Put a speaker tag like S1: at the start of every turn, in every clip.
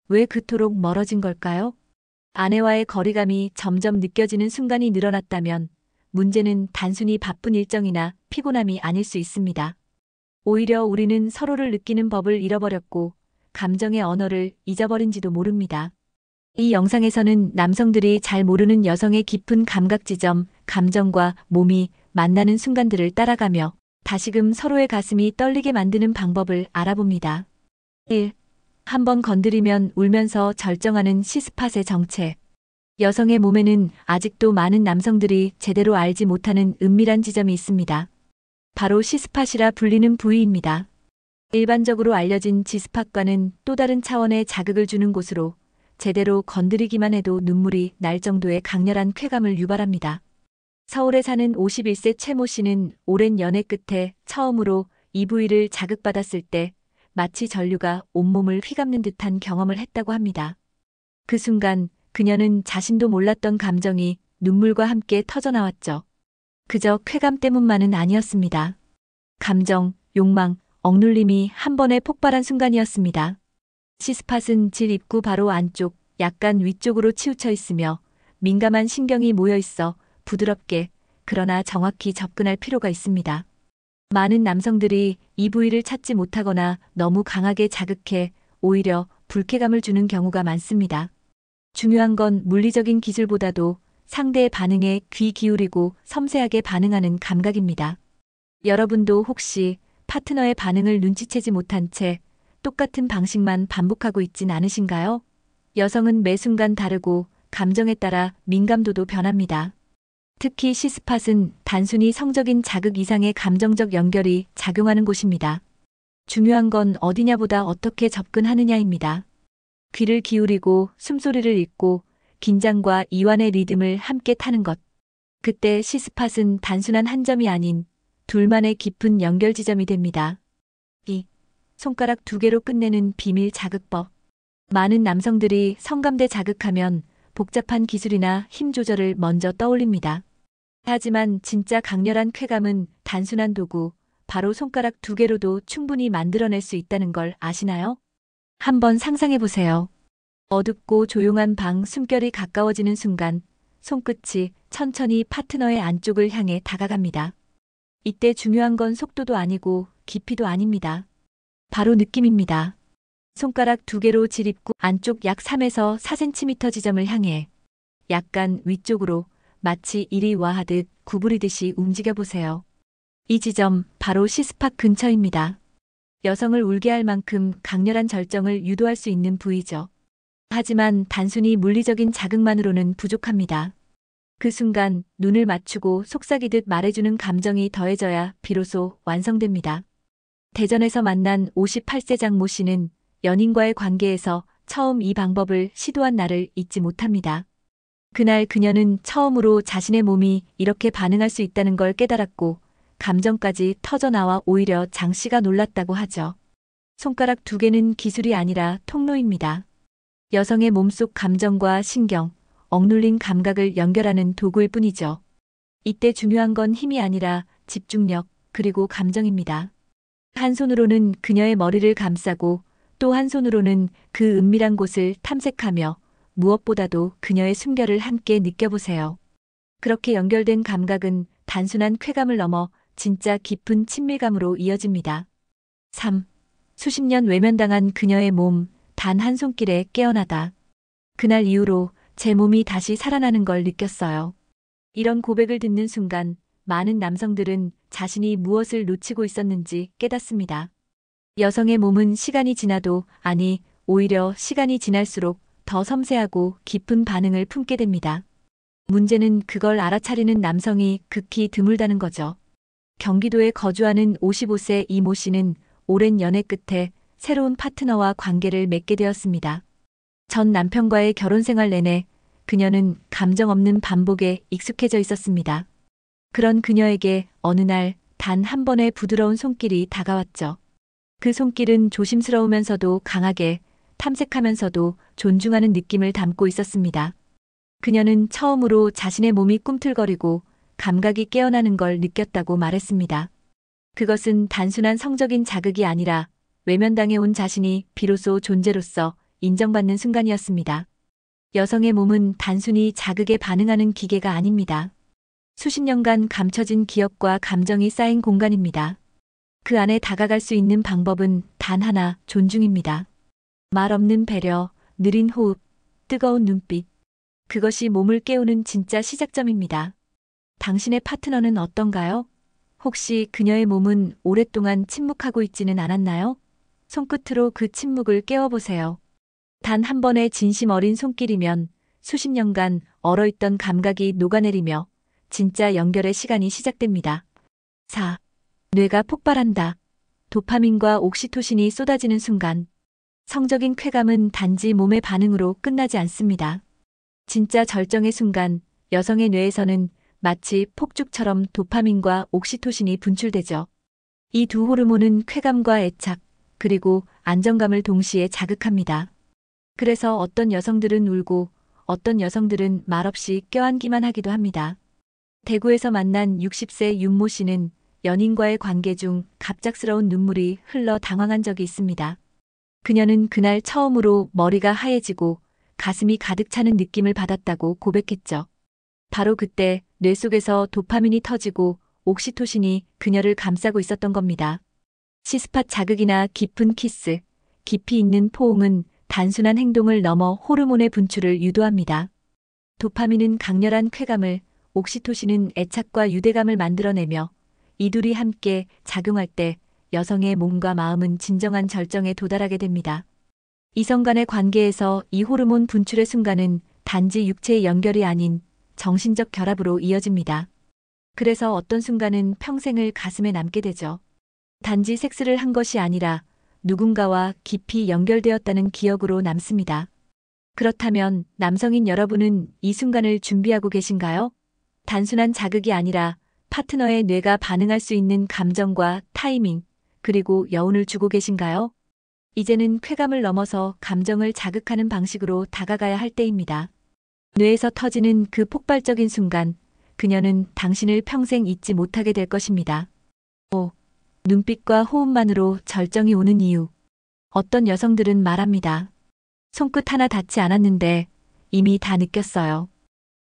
S1: 왜 그토록 멀어진 걸까요? 아내와의 거리감이 점점 느껴지는 순간이 늘어났다면 문제는 단순히 바쁜 일정이나 피곤함이 아닐 수 있습니다. 오히려 우리는 서로를 느끼는 법을 잃어버렸고 감정의 언어를 잊어버린지도 모릅니다. 이 영상에서는 남성들이 잘 모르는 여성의 깊은 감각 지점, 감정과 몸이 만나는 순간들을 따라가며 다시금 서로의 가슴이 떨리게 만드는 방법을 알아봅니다. 1. 한번 건드리면 울면서 절정하는 시스팟의 정체. 여성의 몸에는 아직도 많은 남성들이 제대로 알지 못하는 은밀한 지점이 있습니다. 바로 시스팟이라 불리는 부위입니다. 일반적으로 알려진 지스팟과는 또 다른 차원의 자극을 주는 곳으로 제대로 건드리기만 해도 눈물이 날 정도의 강렬한 쾌감을 유발합니다. 서울에 사는 51세 최모 씨는 오랜 연애 끝에 처음으로 이 부위를 자극받았을 때 마치 전류가 온몸을 휘감는 듯한 경험을 했다고 합니다. 그 순간 그녀는 자신도 몰랐던 감정이 눈물과 함께 터져나왔죠. 그저 쾌감 때문만은 아니었습니다. 감정, 욕망, 억눌림이 한 번에 폭발한 순간이었습니다. 시스팟은 질 입구 바로 안쪽, 약간 위쪽으로 치우쳐 있으며 민감한 신경이 모여 있어 부드럽게 그러나 정확히 접근할 필요가 있습니다. 많은 남성들이 이 부위를 찾지 못하거나 너무 강하게 자극해 오히려 불쾌감을 주는 경우가 많습니다. 중요한 건 물리적인 기술보다도 상대의 반응에 귀 기울이고 섬세하게 반응하는 감각입니다. 여러분도 혹시 파트너의 반응을 눈치채지 못한 채 똑같은 방식만 반복하고 있진 않으신가요? 여성은 매 순간 다르고 감정에 따라 민감도도 변합니다. 특히 시스팟은 단순히 성적인 자극 이상의 감정적 연결이 작용하는 곳입니다. 중요한 건 어디냐보다 어떻게 접근하느냐입니다. 귀를 기울이고 숨소리를 읽고 긴장과 이완의 리듬을 함께 타는 것. 그때 시스팟은 단순한 한 점이 아닌 둘만의 깊은 연결 지점이 됩니다. 2. 손가락 2개로 끝내는 비밀 자극법. 많은 남성들이 성감대 자극하면 복잡한 기술이나 힘 조절을 먼저 떠올립니다. 하지만 진짜 강렬한 쾌감은 단순한 도구, 바로 손가락 2개로도 충분히 만들어낼 수 있다는 걸 아시나요? 한번 상상해 보세요. 어둡고 조용한 방 숨결이 가까워지는 순간 손끝이 천천히 파트너의 안쪽을 향해 다가갑니다. 이때 중요한 건 속도도 아니고 깊이도 아닙니다. 바로 느낌입니다. 손가락 2개로 질 입구 안쪽 약 3에서 4cm 지점을 향해 약간 위쪽으로 마치 일이 와하듯 구부리듯이 움직여 보세요. 이 지점 바로 시스팟 근처입니다. 여성을 울게 할 만큼 강렬한 절정을 유도할 수 있는 부위죠. 하지만 단순히 물리적인 자극만으로는 부족합니다. 그 순간 눈을 맞추고 속삭이듯 말해주는 감정이 더해져야 비로소 완성됩니다. 대전에서 만난 58세 장모 씨는 연인과의 관계에서 처음 이 방법을 시도한 날을 잊지 못합니다. 그날 그녀는 처음으로 자신의 몸이 이렇게 반응할 수 있다는 걸 깨달았고 감정까지 터져나와 오히려 장 씨가 놀랐다고 하죠. 손가락 2개는 기술이 아니라 통로입니다. 여성의 몸속 감정과 신경, 억눌린 감각을 연결하는 도구일 뿐이죠. 이때 중요한 건 힘이 아니라 집중력, 그리고 감정입니다. 한 손으로는 그녀의 머리를 감싸고 또 한 손으로는 그 은밀한 곳을 탐색하며 무엇보다도 그녀의 숨결을 함께 느껴보세요. 그렇게 연결된 감각은 단순한 쾌감을 넘어 진짜 깊은 친밀감으로 이어집니다. 3. 수십 년 외면당한 그녀의 몸, 단 한 손길에 깨어나다. 그날 이후로 제 몸이 다시 살아나는 걸 느꼈어요. 이런 고백을 듣는 순간 많은 남성들은 자신이 무엇을 놓치고 있었는지 깨닫습니다. 여성의 몸은 시간이 지나도, 아니, 오히려 시간이 지날수록 더 섬세하고 깊은 반응을 품게 됩니다. 문제는 그걸 알아차리는 남성이 극히 드물다는 거죠. 경기도에 거주하는 55세 이모 씨는 오랜 연애 끝에 새로운 파트너와 관계를 맺게 되었습니다. 전 남편과의 결혼 생활 내내 그녀는 감정 없는 반복에 익숙해져 있었습니다. 그런 그녀에게 어느 날 단 한 번의 부드러운 손길이 다가왔죠. 그 손길은 조심스러우면서도 강하게, 탐색하면서도 존중하는 느낌을 담고 있었습니다. 그녀는 처음으로 자신의 몸이 꿈틀거리고 감각이 깨어나는 걸 느꼈다고 말했습니다. 그것은 단순한 성적인 자극이 아니라 외면당해 온 자신이 비로소 존재로서 인정받는 순간이었습니다. 여성의 몸은 단순히 자극에 반응하는 기계가 아닙니다. 수십 년간 감춰진 기억과 감정이 쌓인 공간입니다. 그 안에 다가갈 수 있는 방법은 단 하나, 존중입니다. 말 없는 배려, 느린 호흡, 뜨거운 눈빛. 그것이 몸을 깨우는 진짜 시작점입니다. 당신의 파트너는 어떤가요? 혹시 그녀의 몸은 오랫동안 침묵하고 있지는 않았나요? 손끝으로 그 침묵을 깨워보세요. 단 한 번의 진심 어린 손길이면 수십 년간 얼어있던 감각이 녹아내리며 진짜 연결의 시간이 시작됩니다. 4. 뇌가 폭발한다. 도파민과 옥시토신이 쏟아지는 순간. 성적인 쾌감은 단지 몸의 반응으로 끝나지 않습니다. 진짜 절정의 순간, 여성의 뇌에서는 마치 폭죽처럼 도파민과 옥시토신이 분출되죠. 이 두 호르몬은 쾌감과 애착, 그리고 안정감을 동시에 자극합니다. 그래서 어떤 여성들은 울고 어떤 여성들은 말없이 껴안기만 하기도 합니다. 대구에서 만난 60세 윤모 씨는 연인과의 관계 중 갑작스러운 눈물이 흘러 당황한 적이 있습니다. 그녀는 그날 처음으로 머리가 하얘지고 가슴이 가득 차는 느낌을 받았다고 고백했죠. 바로 그때 뇌 속에서 도파민이 터지고 옥시토신이 그녀를 감싸고 있었던 겁니다. 시스팟 자극이나 깊은 키스, 깊이 있는 포옹은 단순한 행동을 넘어 호르몬의 분출을 유도합니다. 도파민은 강렬한 쾌감을, 옥시토신은 애착과 유대감을 만들어내며 이 둘이 함께 작용할 때 여성의 몸과 마음은 진정한 절정에 도달하게 됩니다. 이성 간의 관계에서 이 호르몬 분출의 순간은 단지 육체의 연결이 아닌 정신적 결합으로 이어집니다. 그래서 어떤 순간은 평생을 가슴에 남게 되죠. 단지 섹스를 한 것이 아니라 누군가와 깊이 연결되었다는 기억으로 남습니다. 그렇다면 남성인 여러분은 이 순간을 준비하고 계신가요? 단순한 자극이 아니라 파트너의 뇌가 반응할 수 있는 감정과 타이밍, 그리고 여운을 주고 계신가요? 이제는 쾌감을 넘어서 감정을 자극하는 방식으로 다가가야 할 때입니다. 뇌에서 터지는 그 폭발적인 순간, 그녀는 당신을 평생 잊지 못하게 될 것입니다. 5. 눈빛과 호흡만으로 절정이 오는 이유. 어떤 여성들은 말합니다. 손끝 하나 닿지 않았는데 이미 다 느꼈어요.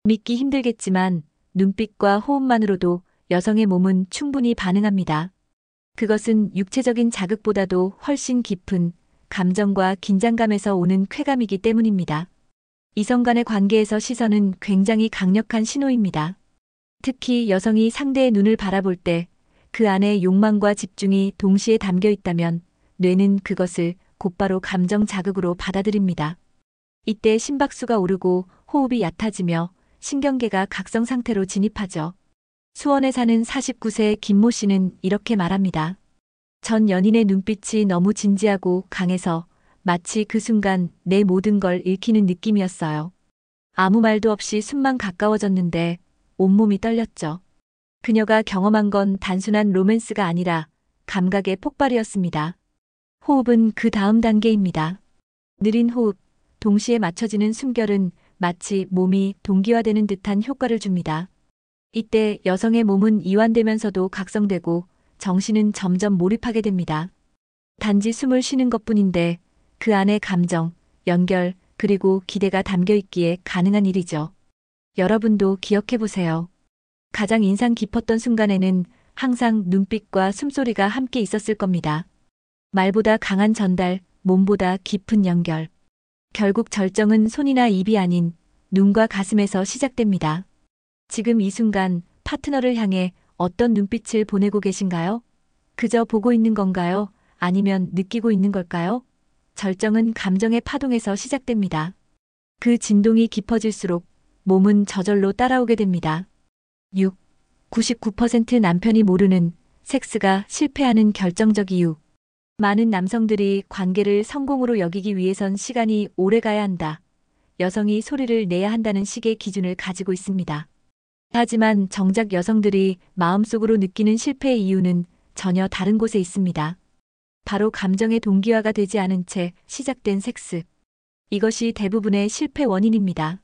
S1: 믿기 힘들겠지만 눈빛과 호흡만으로도 여성의 몸은 충분히 반응합니다. 그것은 육체적인 자극보다도 훨씬 깊은 감정과 긴장감에서 오는 쾌감이기 때문입니다. 이성 간의 관계에서 시선은 굉장히 강력한 신호입니다. 특히 여성이 상대의 눈을 바라볼 때 그 안에 욕망과 집중이 동시에 담겨 있다면 뇌는 그것을 곧바로 감정 자극으로 받아들입니다. 이때 심박수가 오르고 호흡이 얕아지며 신경계가 각성 상태로 진입하죠. 수원에 사는 49세 김모 씨는 이렇게 말합니다. 전 연인의 눈빛이 너무 진지하고 강해서 마치 그 순간 내 모든 걸 읽히는 느낌이었어요. 아무 말도 없이 숨만 가까워졌는데 온몸이 떨렸죠. 그녀가 경험한 건 단순한 로맨스가 아니라 감각의 폭발이었습니다. 호흡은 그 다음 단계입니다. 느린 호흡, 동시에 맞춰지는 숨결은 마치 몸이 동기화되는 듯한 효과를 줍니다. 이때 여성의 몸은 이완되면서도 각성되고 정신은 점점 몰입하게 됩니다. 단지 숨을 쉬는 것뿐인데 그 안에 감정, 연결, 그리고 기대가 담겨 있기에 가능한 일이죠. 여러분도 기억해 보세요. 가장 인상 깊었던 순간에는 항상 눈빛과 숨소리가 함께 있었을 겁니다. 말보다 강한 전달, 몸보다 깊은 연결. 결국 절정은 손이나 입이 아닌 눈과 가슴에서 시작됩니다. 지금 이 순간 파트너를 향해 어떤 눈빛을 보내고 계신가요? 그저 보고 있는 건가요? 아니면 느끼고 있는 걸까요? 절정은 감정의 파동에서 시작됩니다. 그 진동이 깊어질수록 몸은 저절로 따라오게 됩니다. 6. 99% 남편이 모르는 섹스가 실패하는 결정적 이유. 많은 남성들이 관계를 성공으로 여기기 위해선 시간이 오래 가야 한다. 여성이 소리를 내야 한다는 식의 기준을 가지고 있습니다. 하지만 정작 여성들이 마음속으로 느끼는 실패의 이유는 전혀 다른 곳에 있습니다. 바로 감정의 동기화가 되지 않은 채 시작된 섹스. 이것이 대부분의 실패 원인입니다.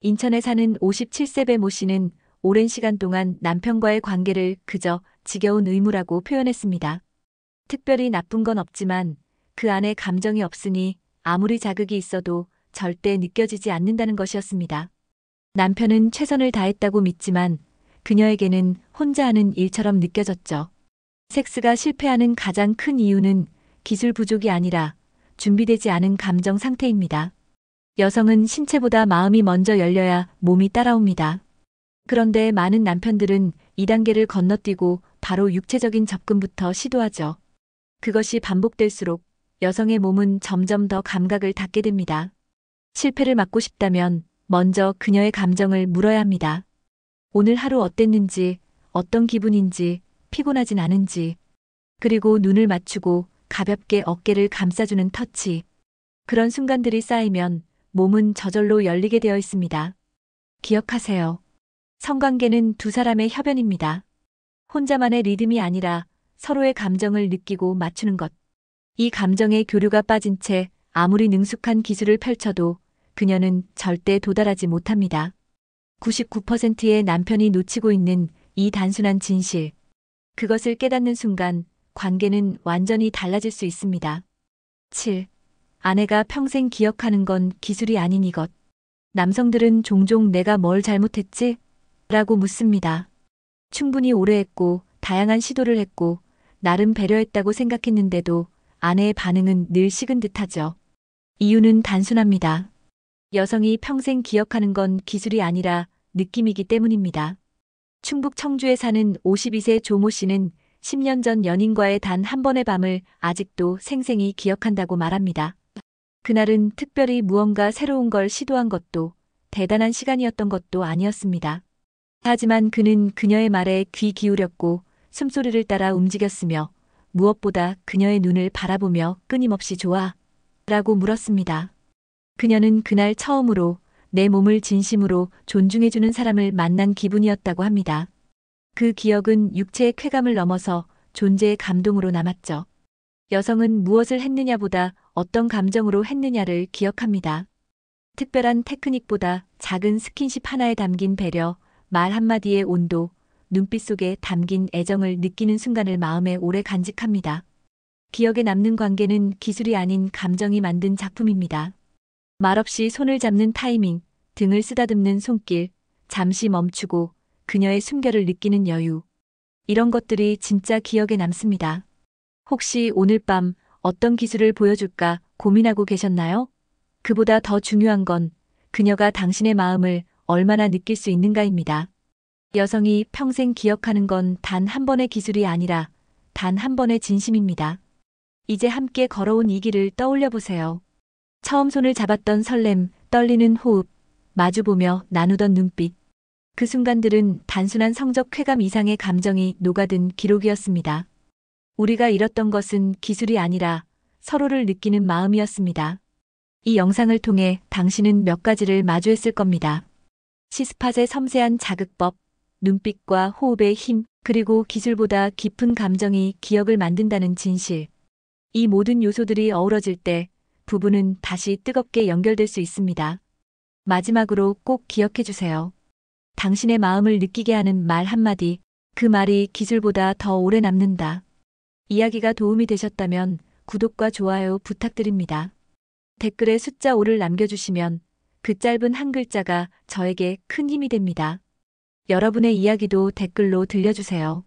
S1: 인천에 사는 57세 모 씨는 오랜 시간 동안 남편과의 관계를 그저 지겨운 의무라고 표현했습니다. 특별히 나쁜 건 없지만 그 안에 감정이 없으니 아무리 자극이 있어도 절대 느껴지지 않는다는 것이었습니다. 남편은 최선을 다했다고 믿지만 그녀에게는 혼자 하는 일처럼 느껴졌죠. 섹스가 실패하는 가장 큰 이유는 기술 부족이 아니라 준비되지 않은 감정 상태입니다. 여성은 신체보다 마음이 먼저 열려야 몸이 따라옵니다. 그런데 많은 남편들은 이 단계를 건너뛰고 바로 육체적인 접근부터 시도하죠. 그것이 반복될수록 여성의 몸은 점점 더 감각을 닫게 됩니다. 실패를 막고 싶다면 먼저 그녀의 감정을 물어야 합니다. 오늘 하루 어땠는지, 어떤 기분인지, 피곤하진 않은지, 그리고 눈을 맞추고 가볍게 어깨를 감싸주는 터치. 그런 순간들이 쌓이면 몸은 저절로 열리게 되어 있습니다. 기억하세요. 성관계는 두 사람의 협연입니다. 혼자만의 리듬이 아니라 서로의 감정을 느끼고 맞추는 것. 이 감정의 교류가 빠진 채 아무리 능숙한 기술을 펼쳐도 그녀는 절대 도달하지 못합니다. 99%의 남편이 놓치고 있는 이 단순한 진실. 그것을 깨닫는 순간 관계는 완전히 달라질 수 있습니다. 7. 아내가 평생 기억하는 건 기술이 아닌 이것. 남성들은 종종 내가 뭘 잘못했지? 라고 묻습니다. 충분히 오래 했고 다양한 시도를 했고 나름 배려했다고 생각했는데도 아내의 반응은 늘 식은 듯하죠. 이유는 단순합니다. 여성이 평생 기억하는 건 기술이 아니라 느낌이기 때문입니다. 충북 청주에 사는 52세 조모 씨는 10년 전 연인과의 단 한 번의 밤을 아직도 생생히 기억한다고 말합니다. 그날은 특별히 무언가 새로운 걸 시도한 것도 대단한 시간이었던 것도 아니었습니다. 하지만 그는 그녀의 말에 귀 기울였고 숨소리를 따라 움직였으며 무엇보다 그녀의 눈을 바라보며 끊임없이 좋아? 라고 물었습니다. 그녀는 그날 처음으로 내 몸을 진심으로 존중해주는 사람을 만난 기분이었다고 합니다. 그 기억은 육체의 쾌감을 넘어서 존재의 감동으로 남았죠. 여성은 무엇을 했느냐보다 어떤 감정으로 했느냐를 기억합니다. 특별한 테크닉보다 작은 스킨십 하나에 담긴 배려, 말 한마디의 온도, 눈빛 속에 담긴 애정을 느끼는 순간을 마음에 오래 간직합니다. 기억에 남는 관계는 기술이 아닌 감정이 만든 작품입니다. 말없이 손을 잡는 타이밍, 등을 쓰다듬는 손길, 잠시 멈추고 그녀의 숨결을 느끼는 여유. 이런 것들이 진짜 기억에 남습니다. 혹시 오늘 밤 어떤 기술을 보여줄까 고민하고 계셨나요? 그보다 더 중요한 건 그녀가 당신의 마음을 얼마나 느낄 수 있는가입니다. 여성이 평생 기억하는 건 단 한 번의 기술이 아니라 단 한 번의 진심입니다. 이제 함께 걸어온 이 길을 떠올려 보세요. 처음 손을 잡았던 설렘, 떨리는 호흡, 마주보며 나누던 눈빛. 그 순간들은 단순한 성적 쾌감 이상의 감정이 녹아든 기록이었습니다. 우리가 잃었던 것은 기술이 아니라 서로를 느끼는 마음이었습니다. 이 영상을 통해 당신은 몇 가지를 마주했을 겁니다. 시스팟의 섬세한 자극법, 눈빛과 호흡의 힘, 그리고 기술보다 깊은 감정이 기억을 만든다는 진실. 이 모든 요소들이 어우러질 때 부부는 다시 뜨겁게 연결될 수 있습니다. 마지막으로 꼭 기억해 주세요. 당신의 마음을 느끼게 하는 말 한마디, 그 말이 기술보다 더 오래 남는다. 이야기가 도움이 되셨다면 구독과 좋아요 부탁드립니다. 댓글에 숫자 5를 남겨주시면 그 짧은 한 글자가 저에게 큰 힘이 됩니다. 여러분의 이야기도 댓글로 들려주세요.